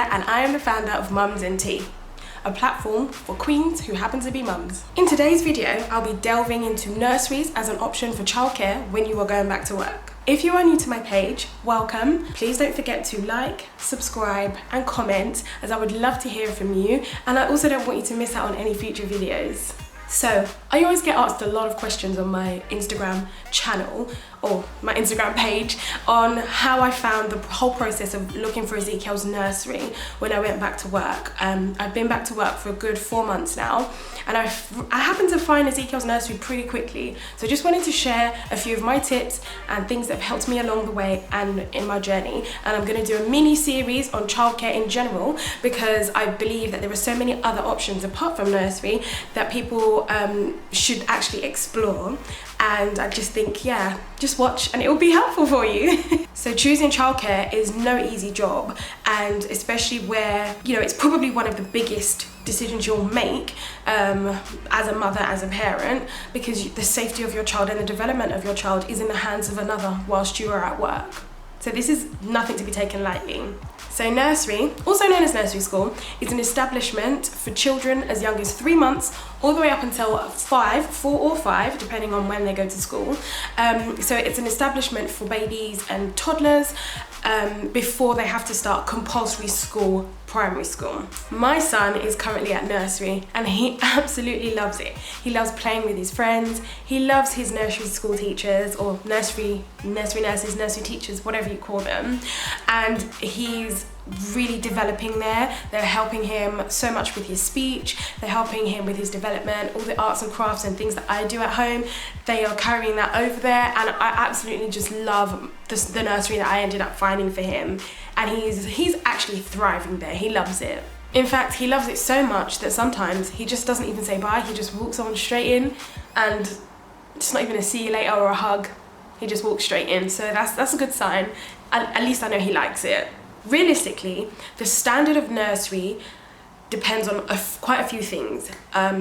Childcare, and I am the founder of Mums and Tea, a platform for queens who happen to be mums. In today's video, I'll be delving into nurseries as an option for childcare when you are going back to work. If you are new to my page, welcome. Please don't forget to like, subscribe and comment, as I would love to hear from you, and I also don't want you to miss out on any future videos. So, I always get asked a lot of questions on my Instagram channel, or my Instagram page, on how I found the whole process of looking for Ezekiel's nursery when I went back to work. I've been back to work for a good 4 months now, and I happened to find Ezekiel's nursery pretty quickly. So I just wanted to share a few of my tips and things that have helped me along the way and in my journey. And I'm going to do a mini series on childcare in general, because I believe that there are so many other options apart from nursery that people should actually explore. And I just think, yeah, just watch and it will be helpful for you. So choosing childcare is no easy job, and especially where, you know, it's probably one of the biggest decisions you'll make as a mother, as a parent, because the safety of your child and the development of your child is in the hands of another whilst you are at work. So this is nothing to be taken lightly. So nursery, also known as nursery school, is an establishment for children as young as 3 months all the way up until 4 or 5, depending on when they go to school. So it's an establishment for babies and toddlers before they have to start compulsory school, primary school. My son is currently at nursery and he absolutely loves it. He loves playing with his friends. He loves his nursery school teachers, or nursery nurses, nursery teachers, whatever you call them. And he's really developing there. They're helping him so much with his speech. They're helping him with his development, all the arts and crafts and things that I do at home. They are carrying that over there, and I absolutely just love the nursery that I ended up finding for him. And he's actually thriving there. He loves it. In fact, he loves it so much that sometimes he just doesn't even say bye. He just walks on straight in, and it's not even a see you later or a hug. He just walks straight in. So that's a good sign. At least I know he likes it. Realistically, the standard of nursery depends on quite a few things.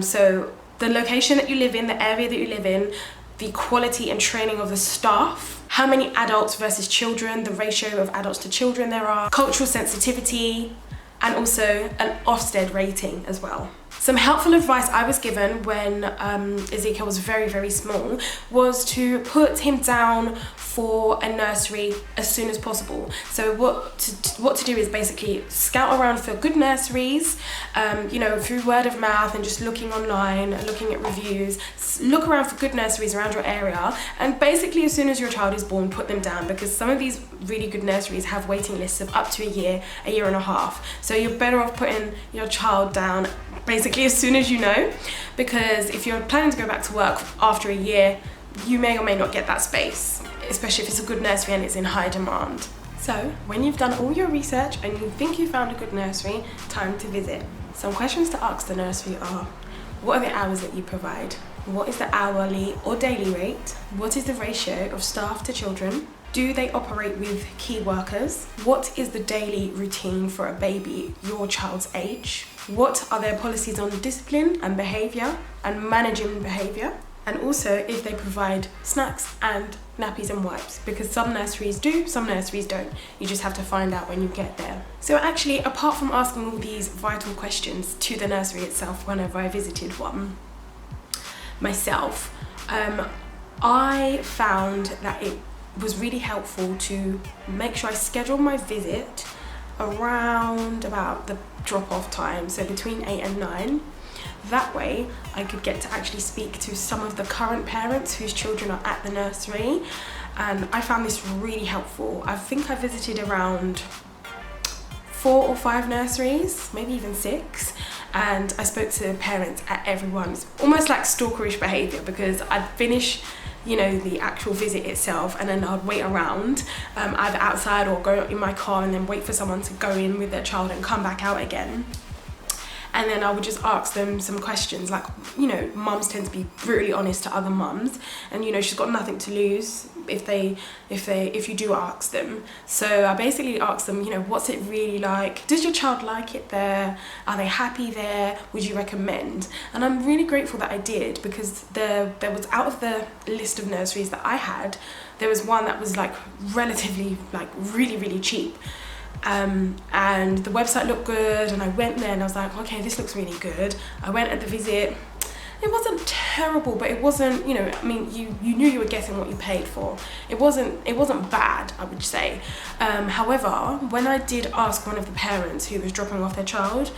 So the location that you live in, the area that you live in, the quality and training of the staff, how many adults versus children, the ratio of adults to children there are, cultural sensitivity, and also an Ofsted rating as well. Some helpful advice I was given when Ezekiel was very, very small was to put him down for a nursery as soon as possible. So what to do is basically scout around for good nurseries, you know, through word of mouth and just looking online, looking at reviews. Look around for good nurseries around your area, and basically as soon as your child is born, put them down, because some of these really good nurseries have waiting lists of up to a year and a half. So you're better off putting your child down basically as soon as you know, because if you're planning to go back to work after a year, you may or may not get that space, especially if it's a good nursery and it's in high demand. So when you've done all your research and you think you found a good nursery, time to visit. Some questions to ask the nursery are: what are the hours that you provide? What is the hourly or daily rate? What is the ratio of staff to children? Do they operate with key workers? What is the daily routine for a baby your child's age? What are their policies on discipline and behaviour and managing behaviour? And also if they provide snacks and nappies and wipes, because some nurseries do, some nurseries don't. You just have to find out when you get there. So actually, apart from asking all these vital questions to the nursery itself whenever I visited one myself, I found that it was really helpful to make sure I schedule my visit around about the drop-off time, so between 8 and 9. That way I could get to actually speak to some of the current parents whose children are at the nursery, and I found this really helpful. I think I visited around 4 or 5 nurseries, maybe even 6, and I spoke to parents at everyone. It's almost like stalkerish behaviour, because I'd finish, you know, the actual visit itself, and then I'd wait around either outside or go in my car and then wait for someone to go in with their child and come back out again. And then I would just ask them some questions, like, you know, mums tend to be brutally honest to other mums, and you know, she's got nothing to lose if you do ask them. So I basically asked them, you know, what's it really like? Does your child like it there? Are they happy there? Would you recommend? And I'm really grateful that I did, because there was, out of the list of nurseries that I had, there was one that was like relatively, like really, really cheap. and the website looked good, and I went there and I was like, okay, this looks really good. I went at the visit. It wasn't terrible, but it wasn't, you know, I mean, you knew you were getting what you paid for. It wasn't bad, I would say. However, when I did ask one of the parents who was dropping off their child,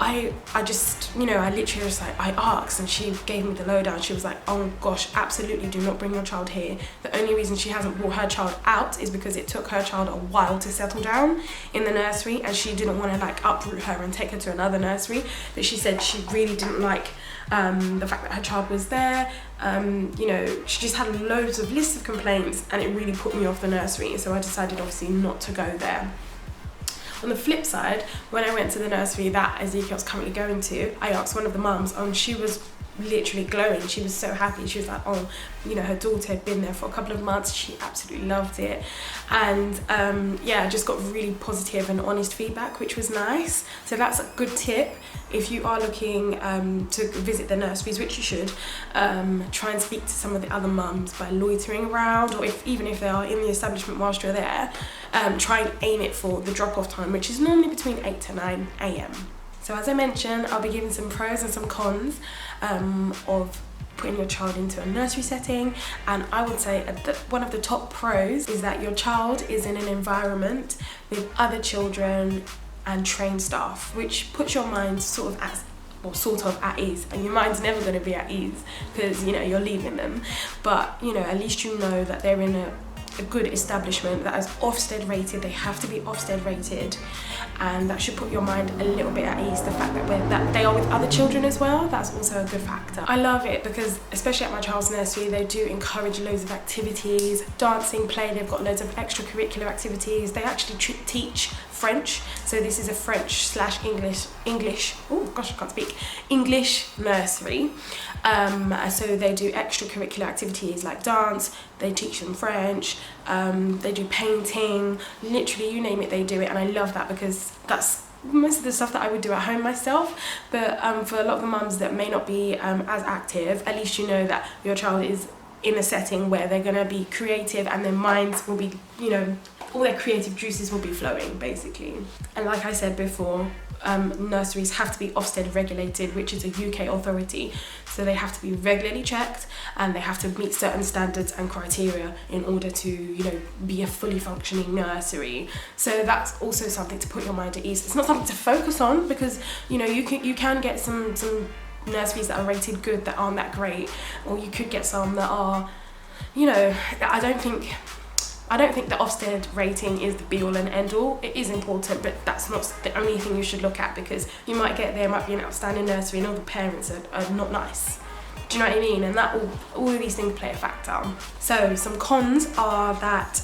I just, you know, I literally was like, I asked, and she gave me the lowdown. She was like, oh gosh, absolutely do not bring your child here. The only reason she hasn't brought her child out is because it took her child a while to settle down in the nursery, and she didn't want to like uproot her and take her to another nursery. But she said she really didn't like the fact that her child was there. You know, she just had loads of lists of complaints, and it really put me off the nursery. So I decided obviously not to go there. On the flip side, when I went to the nursery that Ezekiel's currently going to, I asked one of the mums, and she was literally glowing. She was so happy. She was like, oh, you know, her daughter had been there for a couple of months. She absolutely loved it. And yeah, I just got really positive and honest feedback, which was nice. So that's a good tip. If you are looking to visit the nurseries, which you should, try and speak to some of the other mums by loitering around, or even if they are in the establishment whilst you're there, try and aim it for the drop-off time, which is normally between 8 to 9 a.m. So as I mentioned, I'll be giving some pros and some cons of putting your child into a nursery setting. And I would say one of the top pros is that your child is in an environment with other children and trained staff, which puts your mind sort of at ease. And your mind's never going to be at ease because, you know, you're leaving them, but you know, at least you know that they're in a good establishment that is Ofsted rated. They have to be Ofsted rated, and that should put your mind a little bit at ease. The fact that they are with other children as well, that's also a good factor. I love it because especially at my child's nursery, they do encourage loads of activities, dancing, play. They've got loads of extracurricular activities. They actually teach French, so this is a French/English, oh gosh, I can't speak, English nursery. So they do extracurricular activities like dance, they teach them French, they do painting, literally you name it, they do it. And I love that because that's most of the stuff that I would do at home myself. But for a lot of the mums that may not be as active, at least you know that your child is in a setting where they're going to be creative and their minds will be, you know, all their creative juices will be flowing basically. And like I said before, nurseries have to be Ofsted regulated, which is a UK authority, so they have to be regularly checked and they have to meet certain standards and criteria in order to, you know, be a fully functioning nursery. So that's also something to put your mind at ease. It's not something to focus on because, you know, you can get some nurseries that are rated good that aren't that great, or you could get some that are, you know, I don't think the Ofsted rating is the be all and end all. It is important, but that's not the only thing you should look at, because you might get there, might be an outstanding nursery and all the parents are not nice. Do you know what I mean? And that all of these things play a factor. So some cons are that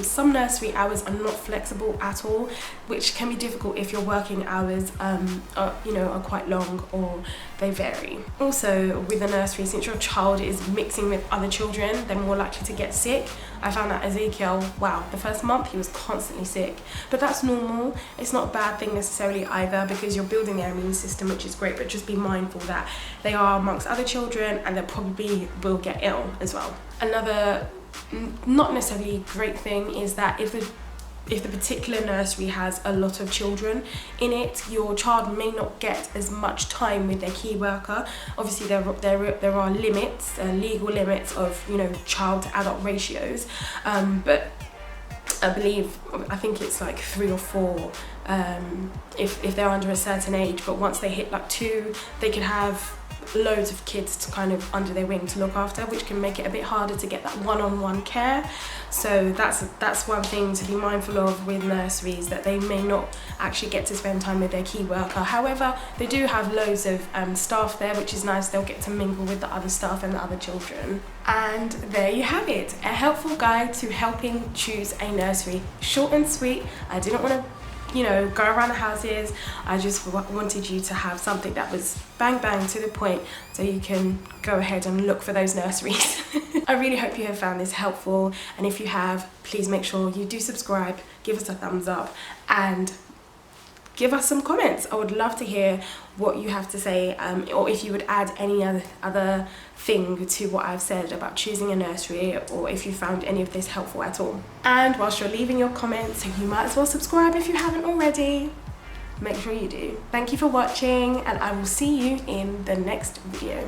some nursery hours are not flexible at all, which can be difficult if your working hours are quite long or they vary. Also with a nursery, since your child is mixing with other children, they're more likely to get sick. I found that Ezekiel, wow, the first month he was constantly sick, but that's normal. It's not a bad thing necessarily either, because you're building their immune system, which is great, but just be mindful that they are amongst other children and they probably will get ill as well. Another not necessarily great thing is that if the particular nursery has a lot of children in it, your child may not get as much time with their key worker. Obviously there are limits, legal limits of, you know, child to adult ratios, but I think it's like 3 or 4 if they're under a certain age, but once they hit like 2, they can have loads of kids to kind of under their wing to look after, which can make it a bit harder to get that one-on-one care. So that's one thing to be mindful of with nurseries, that they may not actually get to spend time with their key worker. However, they do have loads of staff there, which is nice. They'll get to mingle with the other staff and the other children. And there you have it, a helpful guide to helping choose a nursery. Short and sweet. I didn't want to, you know, go around the houses. I just wanted you to have something that was bang to the point, so you can go ahead and look for those nurseries. I really hope you have found this helpful, and if you have, please make sure you do subscribe, give us a thumbs up, and give us some comments. I would love to hear what you have to say, or if you would add any other thing to what I've said about choosing a nursery, or if you found any of this helpful at all. And whilst you're leaving your comments, you might as well subscribe if you haven't already. Make sure you do. Thank you for watching, and I will see you in the next video.